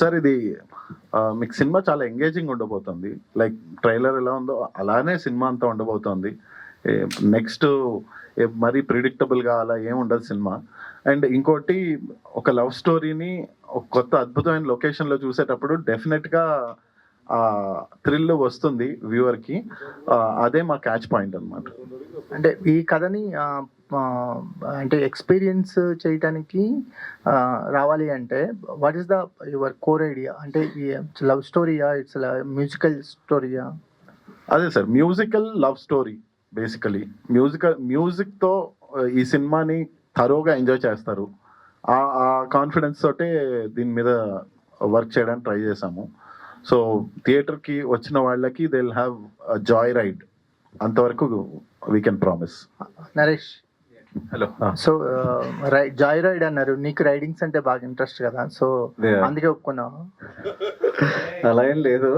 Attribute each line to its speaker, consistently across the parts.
Speaker 1: Sir ఇది మీకు cinema చాలా ఎంగేజింగ్ ఉండబోతుంది. లైక్ ట్రైలర్ ఎలా ఉందో అలానే సినిమా అంతా ఉండబోతోంది. నెక్స్ట్ మరీ ప్రిడిక్టబుల్గా అలా ఏం ఉండదు సినిమా. అండ్ ఇంకోటి, ఒక లవ్ స్టోరీని ఒక కొత్త అద్భుతమైన లొకేషన్లో చూసేటప్పుడు డెఫినెట్గా థ్రిల్ వస్తుంది వ్యూవర్కి. అదే మా క్యాచ్ పాయింట్ అనమాట.
Speaker 2: అంటే ఈ కథని అంటే ఎక్స్పీరియన్స్ చేయటానికి రావాలి అంటే what is the your core idea? అంటే లవ్ స్టోరీయా, ఇట్స్ మ్యూజికల్ స్టోరీయా?
Speaker 1: అదే sir, musical love story basically. మ్యూజిక్తో ఈ సినిమాని థరోగా ఎంజాయ్ చేస్తారు. ఆ కాన్ఫిడెన్స్ తోటే దీని మీద వర్క్ చేయడానికి ట్రై చేసాము. సో థియేటర్కి వచ్చిన వాళ్ళకి they will have joy ride, అంతవరకు we can promise.
Speaker 2: Naresh,
Speaker 3: hello.
Speaker 2: So joy ride అన్నారు, నీకు రైడింగ్స్ అంటే బాగా ఇంట్రెస్ట్ కదా, సో అందుకే ఒప్పుకున్నావు?
Speaker 3: అలా ఏం లేదు,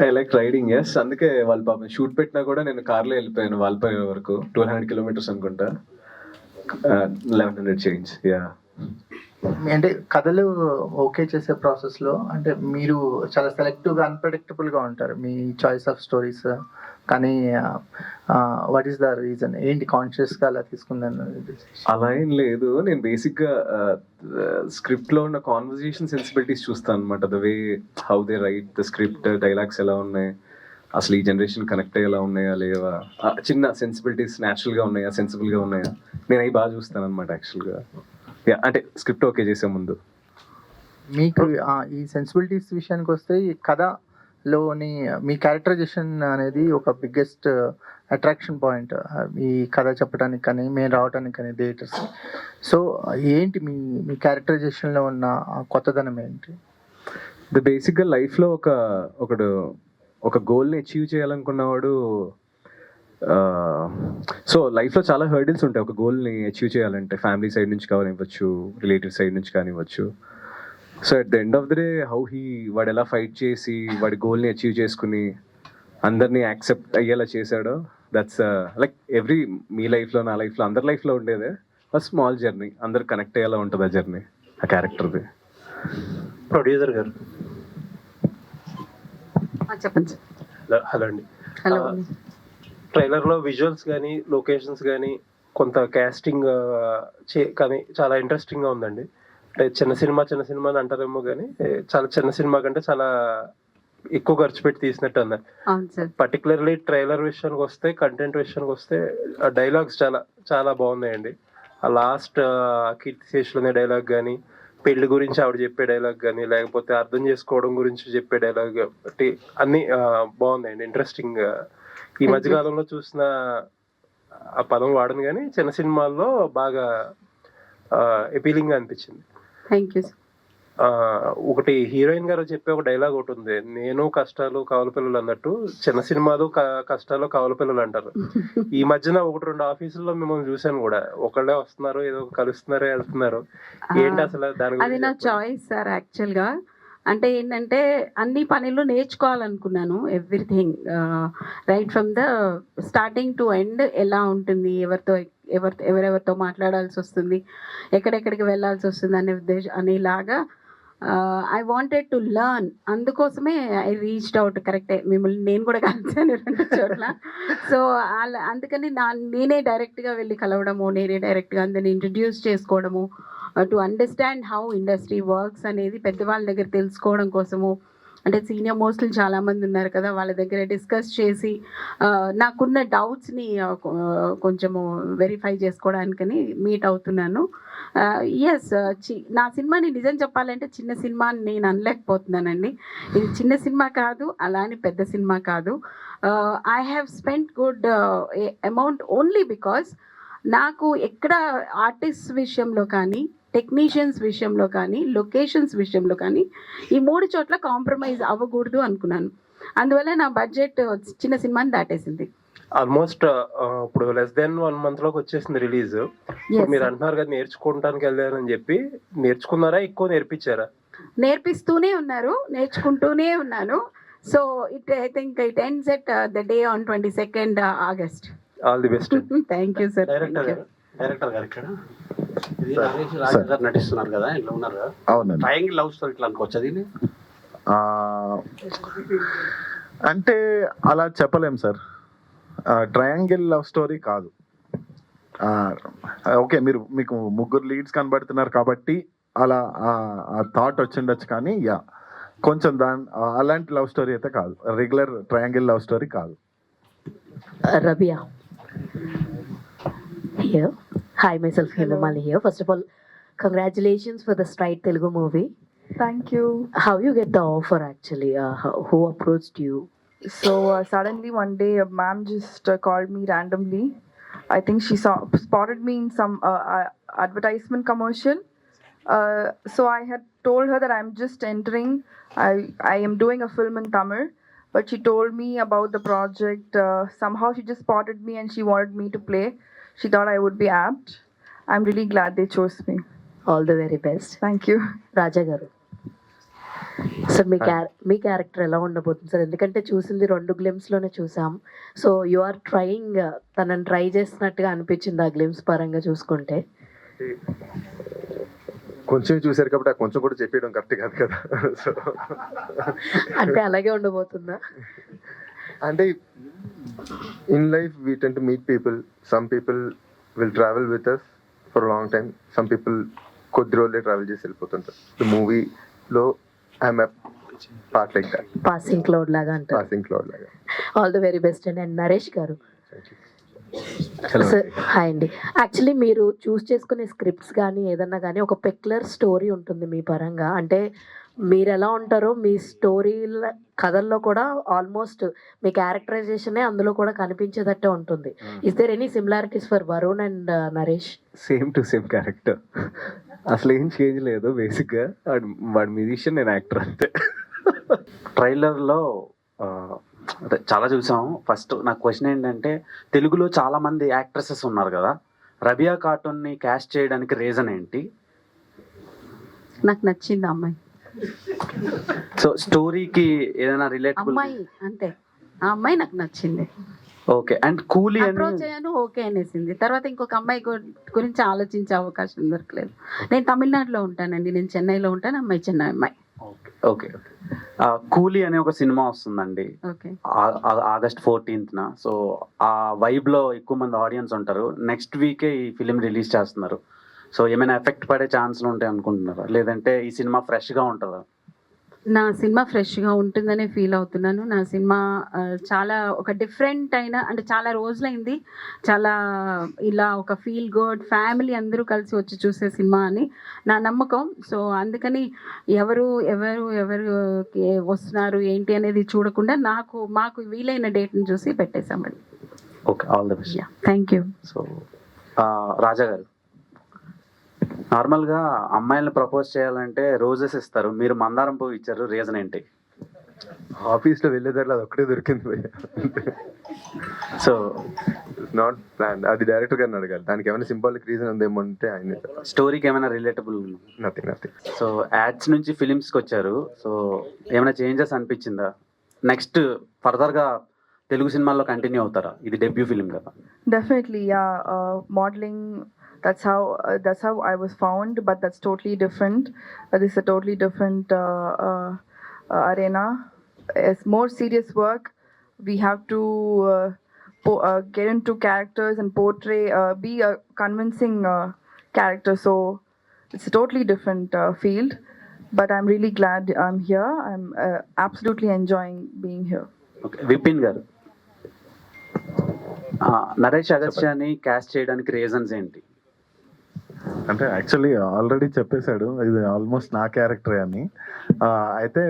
Speaker 3: ఐ లైక్ రైడింగ్. ఎస్, అందుకే వాళ్ళు పాపం షూట్ పెట్టినా కూడా నేను కార్లో వెళ్ళిపోయాను వాల్పాయి వరకు. 200 కిలోమీటర్స్ అనుకుంటా, 1100 చేంజ్. యా,
Speaker 2: అంటే కథలు ఓకే చేసే ప్రాసెస్లో అంటే మీరు చాలా సెలెక్టివ్గా, అన్ప్రెడిక్టబుల్గా ఉంటారు మీ చాయిస్ ఆఫ్ స్టోరీస్. కానీ వాట్ ఈస్ ద రీజన్? ఏంటి కాన్షియస్గా అలా తీసుకుందాను?
Speaker 3: అలా ఏం లేదు, నేను బేసిక్గా స్క్రిప్ట్లో ఉన్న కాన్వర్జేషన్ సెన్సిబిలిటీస్ చూస్తాను అనమాట. The way how they right the script, dialogues ఎలా ఉన్నాయి, అసలు ఈ జనరేషన్ కనెక్ట్ అయ్యేలా ఉన్నాయా లేవా, చిన్న సెన్సిబిలిటీస్ న్యాచురల్గా ఉన్నాయా, సెన్సిబుల్గా ఉన్నాయా, నేను అవి బాగా చూస్తాను అనమాట యాక్చువల్గా. యా, అంటే స్క్రిప్ట్ ఓకే చేసే ముందు.
Speaker 2: మీకు ఈ సెన్సిబిలిటీస్ విషయానికి వస్తే, ఈ కథలోని మీ క్యారెక్టరైజేషన్ అనేది ఒక బిగ్గెస్ట్ అట్రాక్షన్ పాయింట్ ఈ కథ చెప్పడానికి కానీ మేము రావడానికి కానీ థియేటర్స్. సో ఏంటి మీ క్యారెక్టరైజేషన్లో ఉన్న కొత్తదనం ఏంటి?
Speaker 3: బేసిక్గా లైఫ్లో ఒక గోల్ని అచీవ్ చేయాలనుకున్నవాడు, సో లైఫ్లో చాలా హర్డిల్స్ ఉంటాయి ఒక గోల్ని అచీవ్ చేయాలంటే. ఫ్యామిలీ సైడ్ నుంచి కానివ్వచ్చు, రిలేటివ్ సైడ్ నుంచి కానివ్వచ్చు. So at the end of the day వాడు ఎలా ఫైట్ చేసి వాడి గోల్ని అచీవ్ చేసుకుని అందరినీ యాక్సెప్ట్ అయ్యేలా చేశాడో, దట్స్ లైక్ ఎవ్రీ మీ లైఫ్లో, నా లైఫ్లో, అందరి లైఫ్లో ఉండేదే స్మాల్ జర్నీ. అందరు కనెక్ట్ అయ్యేలా ఉంటుంది ఆ జర్నీ, ఆ క్యారెక్టర్ది.
Speaker 4: ప్రొడ్యూసర్ గారు
Speaker 5: చెప్పండి.
Speaker 4: హలో అండి.
Speaker 5: హలో.
Speaker 4: ట్రైలర్లో విజువల్స్ కానీ లొకేషన్స్ కానీ కొంత క్యాస్టింగ్ కానీ చాలా ఇంట్రెస్టింగ్గా ఉందండి. అంటే చిన్న సినిమా అని అంటారేమో కానీ చాలా చిన్న సినిమా కంటే చాలా ఎక్కువ ఖర్చు పెట్టి తీసినట్టు అన్నారు. పర్టికులర్లీ ట్రైలర్ విషయానికి వస్తే, కంటెంట్ విషయానికి వస్తే డైలాగ్స్ చాలా చాలా బాగున్నాయండి. ఆ లాస్ట్ కీర్తిశేషులనే డైలాగ్ కానీ, పెళ్లి గురించి ఆవిడ చెప్పే డైలాగ్ కానీ, లేకపోతే అర్థం చేసుకోవడం గురించి చెప్పే డైలాగ్ బట్టి అన్నీ బాగున్నాయండి, ఇంట్రెస్టింగ్. ఈ మధ్యకాలంలో చూసిన ఆ పదం వాడను కానీ చిన్న సినిమాల్లో బాగా అపీలింగ్ గా అనిపించింది.
Speaker 5: Thank you.
Speaker 4: ఒకటి హీరోయిన్ గారు చెప్పే ఒక డైలాగ్ ఒకటి ఉంది, నేను కష్టాలు కవల పిల్లలు అన్నట్టు చిన్న సినిమాలు కష్టాలు కవల పిల్లలు అంటారు. ఈ మధ్యన 1-2 ఆఫీసుల్లో మిమ్మల్ని చూసాను కూడా, ఒకళ్ళే వస్తున్నారు, ఏదో కలుస్తున్నారు, వెళ్తున్నారు. ఏంటి అసలు దాని
Speaker 5: అది నా చాయిస్ సార్. యాక్చువల్ గా అంటే ఏంటంటే అన్ని పనులు నేర్చుకోవాలనుకున్నాను. Everything right from the starting to end ఎలా ఉంటుంది, ఎవరెవరితో మాట్లాడాల్సి వస్తుంది, ఎక్కడెక్కడికి వెళ్ళాల్సి వస్తుంది అనే అనేలాగా ఐ వాంటెడ్ టు లర్న్. అందుకోసమే ఐ రీచ్డ్ అవుట్. కరెక్టే, మిమ్మల్ని నేను కూడా కలిసాను 2 చోట్ల. సో అందుకని నేనే డైరెక్ట్గా వెళ్ళి కలవడము, నేనే డైరెక్ట్గా అందరిని ఇంట్రడ్యూస్ చేసుకోవడము, to understand how industry works అనేది పెద్దవాళ్ళ దగ్గర తెలుసుకోవడం కోసము. అంటే సీనియర్ మోస్ట్లు చాలామంది ఉన్నారు కదా, వాళ్ళ దగ్గర డిస్కస్ చేసి నాకున్న డౌట్స్ని కొంచెము వెరిఫై చేసుకోవడానికని మీట్ అవుతున్నాను. ఎస్, నా సినిమాని నిజం చెప్పాలంటే చిన్న సినిమా అని నేను అనలేకపోతున్నానండి. ఇది చిన్న సినిమా కాదు, అలానే పెద్ద సినిమా కాదు. I have spent good amount only because నాకు ఎక్కడ ఆర్టిస్ట్ విషయంలో కానీ, టెక్నీషియన్స్ విషయంలో కానీ, లొకేషన్స్ విషయంలో కానీ ఈ 3 చోట్ల కాంప్రమైజ్ అవ్వకూడదు అనుకున్నాను. అందువల్ల నా బడ్జెట్ చిన్న సినిమాని దాటేసింది.
Speaker 4: ఆల్మోస్ట్ ఇప్పుడు లెస్ దెన్ 1 month లోకి వచ్చేసింది రిలీజ్. మీరు అంటున్నారు కదా నేర్చుకోవడానికి వెళ్ళారని చెప్పి, నేర్చుకున్నారా, ఎక్కువ నేర్పించారా?
Speaker 5: నేర్పిస్తూనే ఉన్నారు, నేర్చుకుంటూనే ఉన్నాను. So I think it ends at the day on 22nd August.
Speaker 4: All the best.
Speaker 5: Thank you sir.
Speaker 4: Director గారు ఇక్కడ
Speaker 6: ఇది నరేష్ రాజా గారు నటిస్తున్నారు కదా, ఇంట్లో ఉన్నారు కదా,
Speaker 1: అవునండి.
Speaker 6: ట్రయాంగిల్ లవ్ స్టోరీ ఇట్లా అనుకోవచ్చు అది.
Speaker 1: ఆ, అంటే అలా చెప్పలేం సార్. ట్రయాంగిల్ లవ్ స్టోరీ కాదు. ఓకే, మీకు ముగ్గురు లీడ్స్ కనబడుతున్నారు కాబట్టి అలా ఆ థాట్ వచ్చిండొచ్చు, కానీ యా కొంచెం అలాంటి లవ్ స్టోరీ అయితే కాదు, రెగ్యులర్ ట్రయాంగిల్ లవ్ స్టోరీ కాదు.
Speaker 7: Rabia here. Hi, myself Hemamali here. First of all, congratulations for the Stride Telugu movie.
Speaker 8: Thank you.
Speaker 7: How you get the offer actually? Who approached you?
Speaker 8: So suddenly one day a ma'am just called me randomly. I think she spotted me in some advertisement commercial. So I had told her that I'm just entering. I am doing a film in Tamil, but she told me about the project. Somehow she just spotted me and she wanted me to play. She thought I would be apt. I'm really glad they chose me.
Speaker 7: All the very best.
Speaker 8: Thank you.
Speaker 7: రాజా గారు, sir మీ character ఎలా ఉండబోతుంది sir? ఎందుకంటే చూసింది 2 గ్లిమ్స్లోనే చూసాం. So you are trying, తనని try చేస్తున్నట్టుగా అనిపించింది ఆ గ్లిమ్స్ పరంగా చూసుకుంటే.
Speaker 3: కొంచెం చూశారు కాబట్టి ఆ కొంచెం కూడా చెప్పేయడం కరెక్ట్ కాదు కదా. సో
Speaker 7: అంటే అలాగే ఉండబోతుందా?
Speaker 3: అంటే in life we tend to meet people. Some people will travel with us for long time, some people కొద్ది రోజులే ట్రావెల్ చేసి వెళ్ళిపోతుంటారు. ద మూవీలో I'm part like that,
Speaker 7: passing cloud లాగా అంటారు.
Speaker 3: పాసింగ్ క్లౌడ్ లాగా.
Speaker 7: ఆల్ ది వెరీ బెస్ట్ అండి. And Naresh గారు, సార్ హాయ్ అండి. యాక్చువల్లీ మీరు చూస్ చేసుకునే స్క్రిప్ట్స్ కానీ ఏదన్నా కానీ ఒక పెక్యులర్ స్టోరీ ఉంటుంది మీ పరంగా. అంటే మీరు ఎలా ఉంటారో మీ స్టోరీ కథల్లో కూడా ఆల్మోస్ట్ మీ క్యారెక్టరైజేషనే అందులో కూడా కనిపించేటట్టే ఉంటుంది. Is there any similarities for Varun and Naresh?
Speaker 3: Same to same character, అసలు ఏం చేంజ్ లేదు. బేసిక్గా వాడు మ్యూజిషియన్, నేను యాక్టర్ అంతే.
Speaker 6: ట్రైలర్లో చాలా చూసాం. ఫస్ట్ నాకు క్వశ్చన్ ఏంటంటే, తెలుగులో చాలా మంది యాక్ట్రెసెస్ ఉన్నారు కదా, రబియా కార్టూన్ని క్యాస్ట్ చేయడానికి రీజన్ ఏంటి?
Speaker 5: నాకు నచ్చింది అమ్మాయి.
Speaker 6: సో స్టోరీకి ఏదైనా రిలేటబుల్?
Speaker 5: అమ్మాయి అంతే, ఆ అమ్మాయి నాకు నచ్చింది.
Speaker 6: ఓకే. అండ్ కూలీ
Speaker 5: అప్రోచ్ అయ్యాను, ఓకే అనేసింది. తర్వాత ఇంకొక అమ్మాయి గురించి ఆలోచించే అవకాశం దొరకలేదు. నేను తమిళనాడులో ఉంటానండి, నేను చెన్నైలో ఉంటాను, అమ్మాయి చెన్నై అమ్మాయి.
Speaker 6: ఓకే. కూలీ అనే ఒక సినిమా వస్తుందండి
Speaker 5: ఓకే,
Speaker 6: ఆగస్ట్ 14th. సో ఆ వైబ్ లో ఎక్కువ మంది ఆడియన్స్ ఉంటారు. నెక్స్ట్ వీకే ఈ ఫిలిం రిలీజ్ చేస్తున్నారు. సో ఏమైనా ఎఫెక్ట్ పడే ఛాన్స్లు ఉంటాయి అనుకుంటున్నారా, లేదంటే ఈ సినిమా ఫ్రెష్ గా ఉంటుందా?
Speaker 5: నా సినిమా ఫ్రెష్గా ఉంటుందనే ఫీల్ అవుతున్నాను. నా సినిమా చాలా ఒక డిఫరెంట్ అయిన, అంటే చాలా రోజులైంది చాలా ఇలా ఒక ఫీల్ గుడ్ ఫ్యామిలీ అందరూ కలిసి వచ్చి చూసే సినిమా అని నా నమ్మకం. సో అందుకని ఎవరు ఎవరు ఎవరు వస్తున్నారు ఏంటి అనేది చూడకుండా మాకు వీలైన డేట్ని చూసి పెట్టేశామండి.
Speaker 6: Okay, all the best.
Speaker 5: Thank you.
Speaker 6: So Raja garu, నార్మల్గా అమ్మాయిలను ప్రపోజ్ చేయాలంటే రోజెస్ ఇస్తారు, మీరు మందారం పువ్వు ఇచ్చారు, రీజన్ ఏంటి?
Speaker 3: ఆఫీస్లో వెళ్ళేదారిలో అది ఒక్కటే దొరికింది భయ్య.
Speaker 6: సో
Speaker 3: నాట్ ప్లాన్, అది డైరెక్టర్ గారిని అడగాలి. దానికి ఏమైనా సింబాలిక్ రీజన్ ఉందేమో అంటే ఆయన
Speaker 6: స్టోరీకి ఏమైనా రిలేటబుల్?
Speaker 3: నథింగ్.
Speaker 6: సో యాడ్స్ నుంచి ఫిలిమ్స్కి వచ్చారు, సో ఏమైనా చేంజెస్ అనిపించిందా? నెక్స్ట్ ఫర్దర్గా తెలుగు సినిమాల్లో కంటిన్యూ అవుతారా? ఇది డెబ్యూ ఫిలిం కదా.
Speaker 8: Definitely, yeah. Modeling. That's how I was found, but that's totally different. This is a totally different arena. It's more serious work. We have to get into characters and portray, be a convincing character. So it's a totally different field. But I'm really glad I'm here. I'm absolutely enjoying being here.
Speaker 6: Okay. Vipin గారు, Naresh అగస్త్యాన్ని caste చేయడానికి reasons ఏంటి?
Speaker 1: అంటే actually already చెప్పేశాడు, ఇది almost నా క్యారెక్టరే అని. అయితే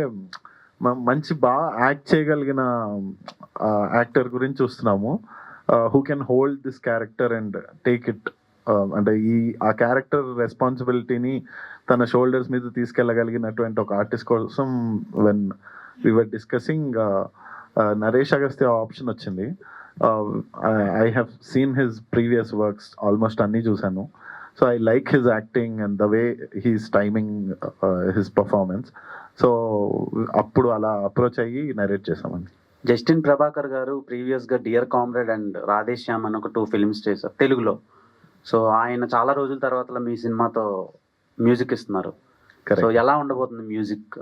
Speaker 1: మంచి బాగా యాక్ట్ చేయగలిగిన యాక్టర్ గురించి చూస్తున్నాము, who can hold this character and take it. అంటే ఆ క్యారెక్టర్ రెస్పాన్సిబిలిటీని తన షోల్డర్స్ మీద తీసుకెళ్ళగలిగినటువంటి ఒక ఆర్టిస్ట్ కోసం when we were discussing Naresh Agastya option వచ్చింది. I have seen his previous works, almost అన్నీ చూశాను. So I like his acting and the way he's timing his performance. So అప్పుడు అలా అప్రోచ్ అయ్యి నరేట్ చేసామండి.
Speaker 6: జస్టిన్ ప్రభాకర్ గారు ప్రీవియస్గా డియర్ కామ్రేడ్ అండ్ రాధేశ్యామ్ అని ఒక 2 ఫిల్మ్స్ చేశారు తెలుగులో. సో ఆయన చాలా రోజుల తర్వాత మీ సినిమాతో మ్యూజిక్ ఇస్తున్నారు. So
Speaker 1: correct.
Speaker 6: ఎలా ఉండబోతుంది మ్యూజిక్?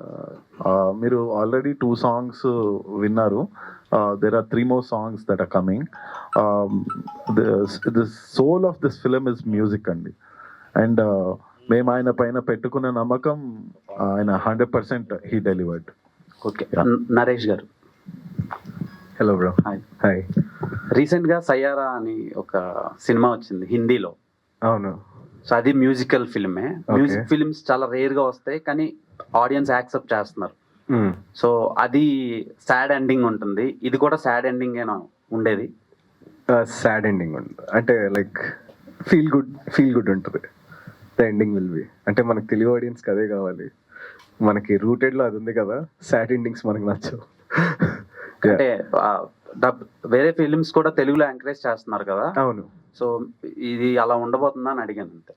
Speaker 1: మీరు ఆల్రెడీ 2 సాంగ్స్ విన్నారు. There are 3 more songs that are coming. The soul of this film is music అండి. అండ్ మేము ఆయన పైన పెట్టుకున్న నమ్మకం ఆయన 100% he delivered.
Speaker 6: Okay.
Speaker 1: Yeah.
Speaker 6: Naresh గారు,
Speaker 3: హలో బ్రో.
Speaker 6: హాయ్.
Speaker 3: హాయ్.
Speaker 6: రీసెంట్గా సయ్యారా అని ఒక సినిమా వచ్చింది హిందీలో.
Speaker 3: అవును.
Speaker 6: సో అది మ్యూజికల్ ఫిల్మే. మ్యూజిక్ ఫిల్మ్స్ చాలా రేర్గా వస్తాయి, కానీ ఆడియన్స్ యాక్సెప్ట్ చేస్తున్నారు. సో అది సాడ్ ఎండింగ్ ఉంటుంది, ఇది కూడా సాడ్ ఎండింగ్ ఏనా ఉండేది?
Speaker 3: సాడ్ ఎండింగ్ ఉంటుంది అంటే లైక్ ఫీల్ గుడ్ ఉంటుంది. ద ఎండింగ్ విల్ బి అంటే మనకు తెలుగు ఆడియన్స్కి అదే కావాలి. మనకి రూటెడ్లో అది ఉంది కదా, సాడ్ ఎండింగ్స్ మనకు నచ్చవు.
Speaker 6: అంటే వేరే ఫిలిమ్స్ కూడా తెలుగులో ఎంకరేజ్ చేస్తున్నారు కదా.
Speaker 3: అవును.
Speaker 6: సో ఇది అలా ఉండబోతుందా అని అడిగాను అంతే.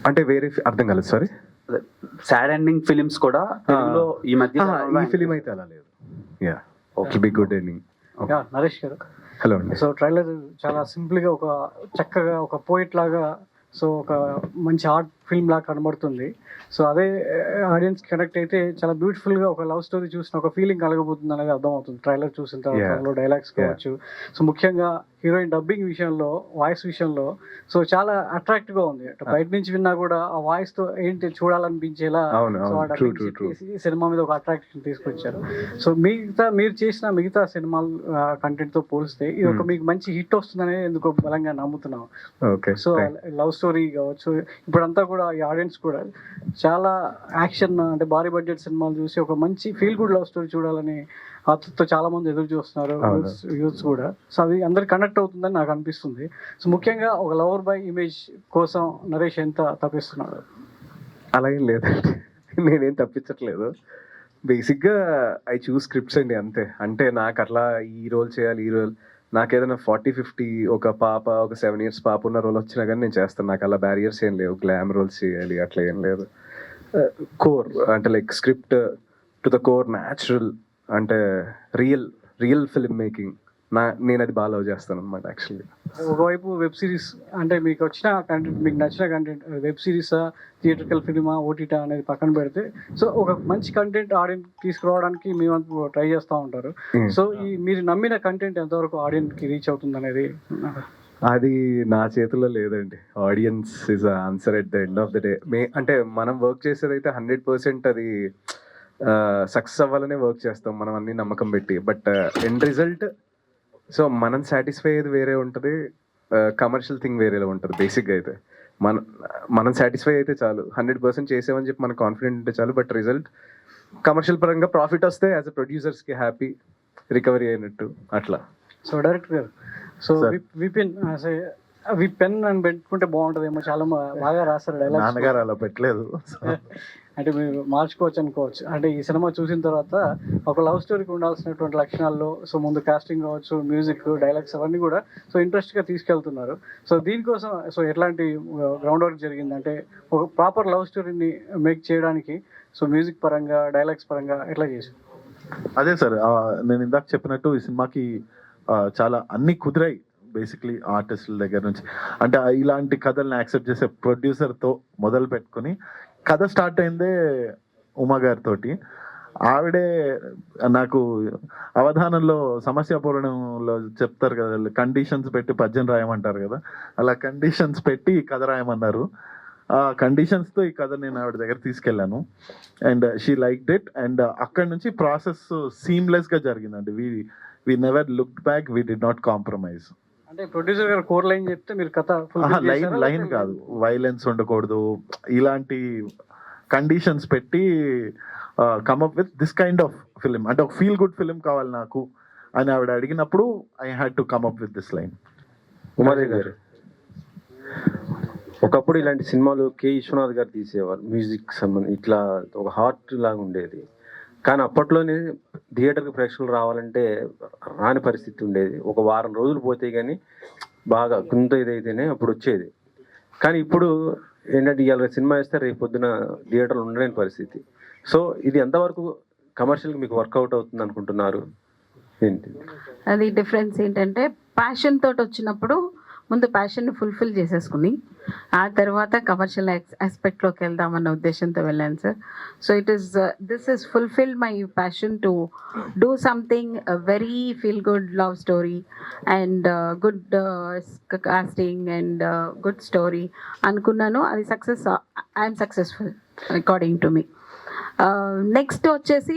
Speaker 3: అంటే వేరే అర్థం కాలేదు, సారీ.
Speaker 6: సాడ్ ఎండింగ్ ఫిలిమ్స్ కూడా తెలుగులో ఈ మధ్య
Speaker 3: ఈ ఫిలిం అయితే అలా లేదు. Yeah, okay, be good ending.
Speaker 9: Naresh గారు,
Speaker 3: హలో అండి.
Speaker 9: సో ట్రైలర్ చాలా సింపుల్గా ఒక చక్కగా ఒక పోయిట్ లాగా, సో ఒక మంచి ఆర్ట్ ఫిల్మ్ లాగా కనబడుతుంది. సో అదే ఆడియన్స్ కనెక్ట్ అయితే చాలా బ్యూటిఫుల్గా ఒక లవ్ స్టోరీ చూసిన ఒక ఫీలింగ్ కలగబోతుంది అనేది అర్థమవుతుంది ట్రైలర్ చూసిన తర్వాత. డైలాగ్స్ కావచ్చు, సో ముఖ్యంగా హీరోయిన్ డబ్బింగ్ విషయంలో, వాయిస్ విషయంలో సో చాలా అట్రాక్టివ్గా ఉంది. బయట నుంచి విన్నా కూడా ఆ వాయిస్ తో ఏంటి చూడాలనిపించేలా సో ఆ dubbing చెప్పేసి ఈ సినిమా మీద ఒక అట్రాక్షన్ తీసుకొచ్చారు. సో మీరు చేసిన మిగతా సినిమా కంటెంట్ తో పోలిస్తే ఇది ఒక మీకు మంచి హిట్ వస్తుందని ఎందుకో బలంగా నమ్ముతున్నాం.
Speaker 3: ఓకే.
Speaker 9: సో లవ్ స్టోరీ కావచ్చు, ఇప్పుడంతా కూడా ఈ ఆడియన్స్ కూడా చాలా యాక్షన్ అంటే భారీ బడ్జెట్ సినిమాలు చూసి ఒక మంచి ఫీల్ గుడ్ లవ్ స్టోరీ చూడాలని ఆతృతతో చాలా మంది ఎదురు చూస్తున్నారు, యూత్స్ కూడా. సో అది అందరికి కనెక్ట్ అవుతుందని నాకు అనిపిస్తుంది. సో ముఖ్యంగా ఒక లవర్ బాయ్ ఇమేజ్ కోసం నరేష్ ఎంత తప్పిస్తున్నాడు?
Speaker 3: అలా ఏం లేదండి, నేనేం తప్పించట్లేదు. బేసిక్గా ఐ చూస్ స్క్రిప్ట్స్ అండి, అంతే. అంటే నాకు అట్లా ఈ రోల్ చేయాలి, ఈ రోల్ నాకు ఏదైనా 40-50 ఒక పాప, ఒక 7 years పాప ఉన్న రోల్ వచ్చినా కానీ నేను చేస్తాను. నాకు అలా బ్యారియర్స్ ఏం లేవు, గ్లామ్ రోల్స్ చేయాలి అట్లా ఏం లేదు. కోర్ అంటే like script to the core, natural అంటే రియల్ ఫిల్మ్ మేకింగ్, నేను అది బాగా లవ్ చేస్తాను అనమాట యాక్చువల్లీ.
Speaker 9: ఒకవైపు వెబ్ సిరీస్ అంటే మీకు వచ్చిన కంటెంట్, మీకు నచ్చిన కంటెంట్ వెబ్ సిరీసా, థియేట్రికల్ ఫిల్మా, ఓటీటా అనేది పక్కన పెడితే, సో ఒక మంచి కంటెంట్ ఆడియన్స్ తీసుకురావడానికి మేము ట్రై చేస్తూ ఉంటారు. సో ఈ మీరు నమ్మిన కంటెంట్ ఎంతవరకు ఆడియన్స్కి రీచ్ అవుతుంది అనేది
Speaker 3: అది నా చేతిలో లేదండి. Audience is answer at the end of the day. అంటే మనం వర్క్ చేసేదైతే 100% అది సక్సెస్ అవ్వాలనే వర్క్ చేస్తాం మనం అన్ని నమ్మకం పెట్టి. బట్ ఎండ్ రిజల్ట్, సో మనం సాటిస్ఫై అయ్యేది వేరే ఉంటుంది, కమర్షియల్ థింగ్ వేరేలా ఉంటుంది. బేసిక్గా అయితే మనం సాటిస్ఫై అయితే చాలు, 100% చేసామని చెప్పి మనకు కాన్ఫిడెంట్ ఉంటే చాలు. బట్ రిజల్ట్ కమర్షియల్ పరంగా ప్రాఫిట్ వస్తే యాజ్ అ ప్రొడ్యూసర్స్కి హ్యాపీ, రికవరీ అయినట్టు అట్లా.
Speaker 9: సో డైరెక్టర్ గారు, సో విపెన్ అని పెట్టుకుంటే బాగుంటుందేమో, చాలా బాగా రాస్తారు డైలాగ్స్.
Speaker 1: నాన్నగారు అలా పెట్టలేదు.
Speaker 9: అంటే మీరు మార్చుకోవచ్చు అనుకోవచ్చు. అంటే ఈ సినిమా చూసిన తర్వాత ఒక లవ్ స్టోరీకి ఉండాల్సినటువంటి లక్షణాల్లో సో ముందు కాస్టింగ్ కావచ్చు, మ్యూజిక్, డైలాగ్స్ అవన్నీ కూడా సో ఇంట్రెస్ట్గా తీసుకెళ్తున్నారు. సో దీనికోసం సో ఎట్లాంటి గ్రౌండ్ వర్క్ జరిగింది? అంటే ఒక ప్రాపర్ లవ్ స్టోరీని మేక్ చేయడానికి సో మ్యూజిక్ పరంగా, డైలాగ్స్ పరంగా ఎట్లా చేశారు?
Speaker 1: అదే సార్, నేను ఇందాక చెప్పినట్టు ఈ సినిమాకి చాలా అన్ని కుదిరాయి బేసిక్లీ ఆర్టిస్టుల దగ్గర నుంచి. అంటే ఇలాంటి కథల్ని యాక్సెప్ట్ చేసే ప్రొడ్యూసర్తో మొదలు పెట్టుకుని, కథ స్టార్ట్ అయిందే ఉమా గారితో. ఆవిడే నాకు అవధానంలో సమస్యాపూరణంలో చెప్తారు కదా, కండిషన్స్ పెట్టి పద్యం రాయమంటారు కదా, అలా కండిషన్స్ పెట్టి ఈ కథ రాయమన్నారు. ఆ కండిషన్స్తో ఈ కథ నేను ఆవిడ దగ్గర తీసుకెళ్ళాను. And she liked it. And అక్కడి నుంచి ప్రాసెస్ సీమ్లెస్గా జరిగిందండి. We never looked back, we did not compromise.
Speaker 9: అంటే ప్రొడ్యూసర్ గారు కోర్ లైన్ చెప్తే మీరు కథ
Speaker 1: లైన్ కాదు, వైలెన్స్ ఉండకూడదు, ఇలాంటి కండిషన్స్ పెట్టి come up with this kind of film. అంటే ఒక ఫీల్ గుడ్ ఫిలిం కావాలి నాకు అని ఆవిడ అడిగినప్పుడు I had to come up with this line.
Speaker 10: Umadevi గారు, ఒకప్పుడు ఇలాంటి సినిమాలు కె విశ్వనాథ్ గారు తీసేవారు, మ్యూజిక్ సంబంధం ఇట్లా ఒక హార్ట్ లాగా ఉండేది. కానీ అప్పట్లోనే థియేటర్కి ప్రేక్షకులు రావాలంటే రాని పరిస్థితి ఉండేది. ఒక వారం రోజులు పోతే కానీ బాగా కొంత ఇదైతేనే అప్పుడు వచ్చేది. కానీ ఇప్పుడు ఏంటంటే ఇవాళ సినిమా వేస్తే రేపు పొద్దున థియేటర్లు ఉండలేని పరిస్థితి. సో ఇది ఎంతవరకు కమర్షియల్గా మీకు వర్కౌట్ అవుతుంది అనుకుంటున్నారు? ఏంటి
Speaker 5: అది డిఫరెన్స్ ఏంటంటే, ప్యాషన్ తోటి వచ్చినప్పుడు ముందు ప్యాషన్ని ఫుల్ఫిల్ చేసేసుకుని ఆ తర్వాత కమర్షియల్ ఆస్పెక్ట్లోకి వెళ్దామన్న ఉద్దేశంతో వెళ్ళాను sir. So this is fulfilled my passion to do something very feel good love story and good casting and good story అనుకున్నాను. అది success, I'm successful according to me. Next వచ్చేసి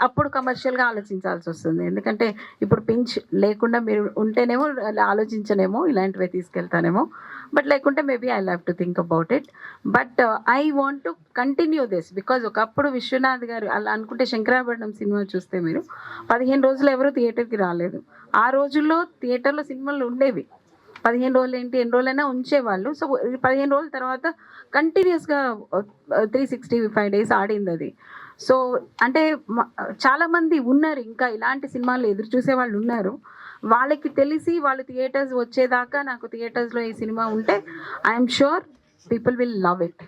Speaker 5: అప్పుడు కమర్షియల్గా ఆలోచించాల్సి వస్తుంది, ఎందుకంటే ఇప్పుడు పించ్ లేకుండా మీరు ఉంటేనేమో ఆలోచించనేమో ఇలాంటివి తీసుకెళ్తానేమో, బట్ లేకుంటే maybe I have to think about it. But I want to continue this because ఒకప్పుడు విశ్వనాథ్ గారు అలా అనుకుంటే శంకరాభరణం సినిమా చూస్తే మీరు 15 రోజులు ఎవరు థియేటర్కి రాలేదు. ఆ రోజుల్లో థియేటర్లో సినిమాలు ఉండేవి, 15 రోజులు ఏంటి ఎన్ని రోజులైనా ఉంచేవాళ్ళు. సో 15 రోజుల తర్వాత కంటిన్యూస్గా 365 days ఆడింది అది. సో అంటే చాలామంది ఉన్నారు ఇంకా ఇలాంటి సినిమాలు ఎదురు చూసే వాళ్ళు ఉన్నారు. వాళ్ళకి తెలిసి వాళ్ళు థియేటర్స్ వచ్చేదాకా నాకు థియేటర్స్లో ఈ సినిమా ఉంటే I'm sure people will love it.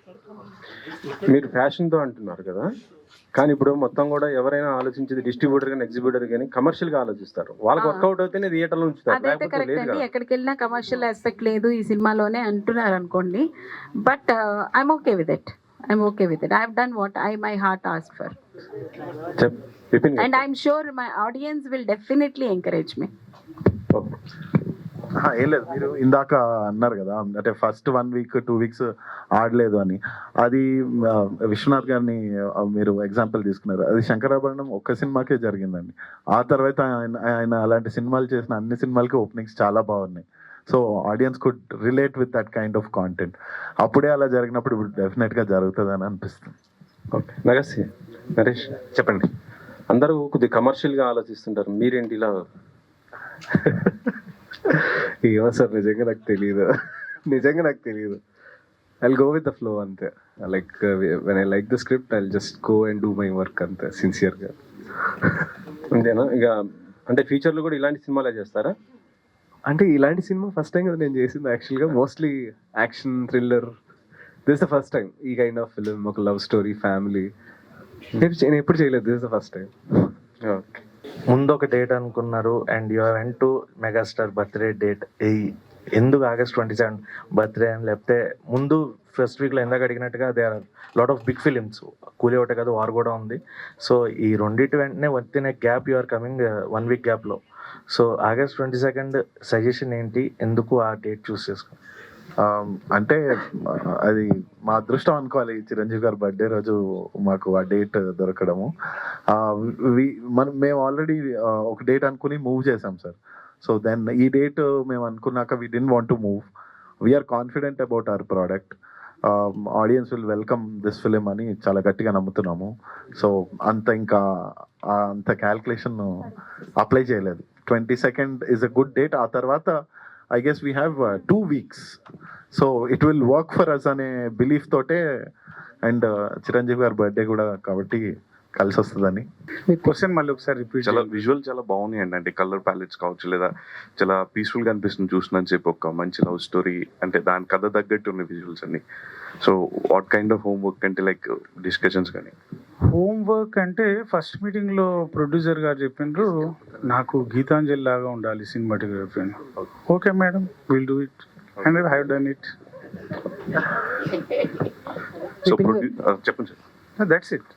Speaker 10: మీరు ఫ్యాషన్తో అంటున్నారు కదా, కానీ ఇప్పుడు మొత్తం కూడా ఎవరైనా ఆలోచించేది డిస్ట్రిబ్యూటర్ కానీ ఎగ్జిబ్యూటర్ కానీ కమర్షియల్ గా ఆలోచిస్తారు. వాళ్ళకి వర్కౌట్ అయితేనే థియేటర్లో ఉంచుతారు,
Speaker 5: అదైతే
Speaker 10: లేకపోతే
Speaker 5: కరెక్ట్
Speaker 10: లేదు
Speaker 5: అండి.
Speaker 10: కదా.
Speaker 5: ఎక్కడికి వెళ్ళినా కమర్షియల్ ఆస్పెక్ట్ లేదు ఈ సినిమాలోనే అంటున్నారు అనుకోండి, but I'm okay with it. I'm okay with it. I have done what my heart asked for. And I'm sure my audience will definitely encourage me.
Speaker 1: ఏం లేదు, మీరు ఇందాక అన్నారు కదా అంటే ఫస్ట్ 1 week 2 weeks ఆడలేదు అని. అది విశ్వనాథ్ గారిని మీరు ఎగ్జాంపుల్ తీసుకున్నారు. అది శంకరాభరణం ఒక్క సినిమాకే జరిగిందండి. ఆ తర్వాత ఆయన అలాంటి సినిమాలు చేసిన అన్ని సినిమాలకి ఓపెనింగ్స్ చాలా బాగున్నాయి. So audience could relate with that kind of content. అప్పుడే అలా జరిగినప్పుడు ఇప్పుడు డెఫినెట్గా జరుగుతుంది అని అనిపిస్తుంది.
Speaker 10: ఓకే, నరేష్ చెప్పండి. అందరూ కొద్దిగా కమర్షియల్గా ఆలోచిస్తుంటారు, మీరేంటి ఇలా?
Speaker 3: ఏమో సార్, నిజంగా నాకు తెలియదు. I'll go with the flow అంతే. Like when I like the script I'll just go and do my work అంతే, సిన్సియర్గా.
Speaker 10: అంతేనా? ఇక అంటే ఫ్యూచర్లో కూడా ఇలాంటి సినిమాలే చేస్తారా?
Speaker 3: అంటే ఇలాంటి సినిమా ఫస్ట్ టైం కదా నేను చేసింది. యాక్చువల్గా mostly action thriller, this the first time. ఈ కైండ్ ఆఫ్ ఫిలిం, ఒక లవ్ స్టోరీ, ఫ్యామిలీ నేను ఎప్పుడు చేయలేదు. దిస్ ద ఫస్ట్ టైం.
Speaker 10: ఓకే.
Speaker 11: ముందు ఒక డేట్ అనుకున్నారు and you went to megastar birthday date. ఎందుకు August 27 బర్త్డే అని? లేకపోతే ముందు ఫస్ట్ వీక్లో ఎందాక అడిగినట్టుగా they are lot of big films, Coolie ఒకటే కదా, వార్ కూడా ఉంది. సో ఈ రెండింటి వెంటనే వచ్చిన gap, you are coming 1 week గ్యాప్లో. సో August 22 సజెషన్ ఏంటి, ఎందుకు ఆ డేట్ చూస్ చేసుకో?
Speaker 1: అంటే అది మా అదృష్టం అనుకోవాలి. చిరంజీవి గారి బర్త్డే రోజు మాకు ఆ డేట్ దొరకడము. మేము ఆల్రెడీ ఒక డేట్ అనుకుని మూవ్ చేసాం సార్. సో దెన్ ఈ డేట్ మేము అనుకున్నాక we don't want to move. We are confident about our product. Audience will welcome this film అని చాలా గట్టిగా నమ్ముతున్నాము. సో అంత క్యాల్కులేషన్ అప్లై చేయలేదు. 22 is a good date. ఆ తర్వాత I guess we have 2 weeks. So it will work for us అనే బిలీఫ్ తోటే, అండ్ చిరంజీవి గారి బర్త్డే కూడా కాబట్టి కలిసి వస్తుందని.
Speaker 12: మీ క్వశ్చన్ మళ్ళీ ఒకసారి రిపీట్.
Speaker 13: చాలా విజువల్ చాలా బాగున్నాయి అండి. అంటే కలర్ ప్యాలెట్స్ కావచ్చు, లేదా చాలా పీస్ఫుల్గా అనిపిస్తుంది చూసినని చెప్పి. ఒక మంచి లవ్ స్టోరీ, అంటే దాని కథ తగ్గట్టు ఉన్నాయి విజువల్స్ అన్ని. So what kind of homework అంటే లైక్ డిస్కషన్స్ కానీ?
Speaker 12: హోంవర్క్ అంటే ఫస్ట్ మీటింగ్లో ప్రొడ్యూసర్ గారు చెప్పిండ్రు నాకు గీతాంజలి లాగా ఉండాలి సినిమాటోగ్రఫీ అని. Okay madam, will do it and I have done it.
Speaker 13: So చెప్పండి సార్.
Speaker 12: That's it.